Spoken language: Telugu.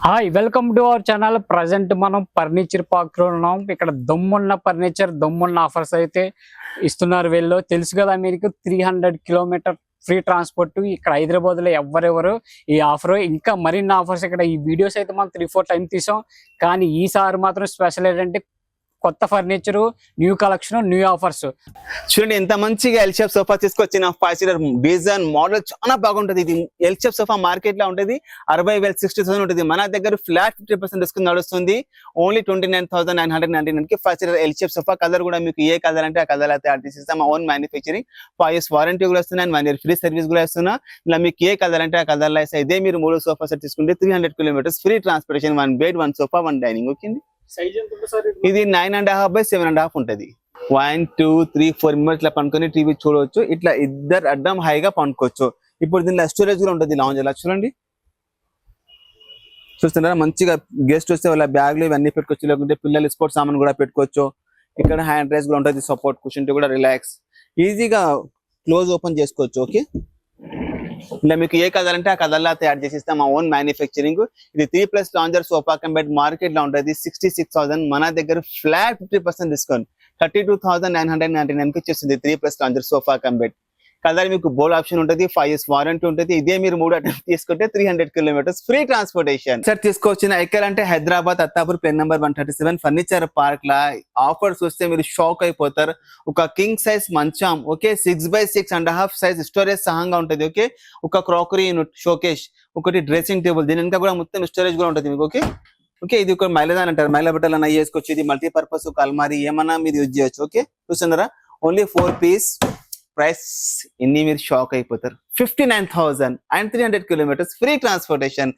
Hi welcome to our channel. Present మనం ఫర్నిచర్ పార్క్ లో ఉన్నాం. ఇక్కడ దమ్మున్న ఫర్నిచర్ దమ్మున్న ఆఫర్స్ అయితే ఇస్తున్నారు వీళ్ళు. తెలుసు కదా మీకు 300 కిలోమీటర్ ఫ్రీ ట్రాన్స్పోర్ట్ ఇక్కడ హైదరాబాద్ లో ఎవరెవరు ఈ ఆఫర్ ఇంకా మరిన్ని ఆఫర్స్ ఇక్కడ ఈ వీడియోస్ అయితే మనం 3-4 టైం తీసాం. కానీ ఈసారి మాత్రం స్పెషల్ ఏంటంటే కొత్త furniture, new collection, new offers. చూడండి ఎంత మంచిగా ఎల్ షేప్ సోఫా తీసుకొచ్చిన 5 సీటర్ డిజైన్ మోడల్ చాలా బాగుంటది. ఇది ఎల్ షేప్ సోఫా మార్కెట్ లో ఉంటది 60,000 60,000 ఉంటుంది. మన దగ్గర ఫ్లాట్ 50% డిస్కౌంట్ నడుస్తుంది. ఓన్లీ 29,999 కి 5 seater L shape sofa. Colour కూడా మీకు ఏ కలర్ అంటే ఆ కలర్ అయితే యాడ్ చేసేస్తాం. ఓన్ మ్యానుఫ్యాక్చరింగ్ 5 years వారంటీ కూడా వస్తున్నాయి, 1 year ఫ్రీ సర్వీస్ కూడా ఇస్తున్నా. ఇలా మీకు ఏ కలర్ అంటే ఆ కలర్ లో ఇదే మీరు 3 సోఫా సెట్ తీసుకుంటే 300 kilometres free transportation, 1 bed 1 sofa 1 dining. Okay, size ఎంత ఉంటుంది సార్? ఇది 9.5 by 7.5 ఉంటది. 1 2 3 4 మెంబర్స్ ఇట్లా పండుకొని టీవీ చూడవచ్చు. ఇట్లా ఇద్దరు అడ్డం హైగా పండుకోవచ్చు. ఇప్పుడు దీనిలో స్టోరేజ్ కూడా ఉంటుంది. లాంజ్ అలా చూడండి, చూస్తున్నారా? మంచిగా గెస్ట్ వస్తే వాళ్ళ బ్యాగ్లు ఇవన్నీ పెట్టుకోవచ్చు. లేకుంటే పిల్లలు స్పోర్ట్స్ సామాన్ కూడా పెట్టుకోవచ్చు. ఇక్కడ హ్యాండ్ రైస్ కూడా ఉంటుంది. సపోర్ట్ కూర్చుంటే కూడా రిలాక్స్ ఈజీగా క్లోజ్ ఓపెన్ చేసుకోవచ్చు. ఓకే, ఇలా మీకు ఏ కలర్ అంటే ఆ కలర్ లా తయారు చేసిస్తాం. మా ఓన్ మ్యానుఫ్యాక్చరింగ్. ఇది 3+ lounger sofa cum bed market లో ఉంటుంది 66,000. మన దగ్గర ఫ్లాట్ 50% డిస్కౌంట్ 32,999 కి వచ్చేస్తుంది 3+ lounger sofa cum bed. Colour మీకు బోల్డ్ ఆప్షన్ ఉంటుంది, 5 years వారంటీ ఉంటుంది. ఇదే మీరు 3 అటెంప్ట్ తీసుకుంటే 300 కిలోమీటర్స్ ఫ్రీ ట్రాన్స్పోర్టేషన్. సార్ తీసుకోవచ్చిన ఎక్కడ అంటే Hyderabad Attapur plane number 137 furniture park లా. ఆఫర్స్ వస్తే మీరు షాక్ అయిపోతారు. ఒక కింగ్ సైజ్ మంచం, ఓకే, 6 by 6.5 సైజ్ స్టోరేజ్ సహంగా ఉంటుంది. ఓకే, ఒక క్రాకరీ యూనిట్, షోకేష్, ఒకటి డ్రెస్సింగ్ టేబుల్, దీని ఇంకా కూడా మొత్తం స్టోరేజ్ కూడా ఉంటుంది మీకు. ఓకే ఓకే, ఇది ఒక మైలదాన్ అంటారు, మైల బట్టలు అన్న వేసుకోవచ్చు. ఇది మల్టీపర్పస్ ఒక అల్మారీ ఏమన్నా మీరు యూజ్ చేయొచ్చు. ఓకే, చూస్తున్నారా? Only 4 piece. ప్రైస్ ఇన్ని మీరు షాక్ అయిపోతారు. 59,000 and 300 కిలోమీటర్స్ ఫ్రీ ట్రాన్స్పోర్టేషన్.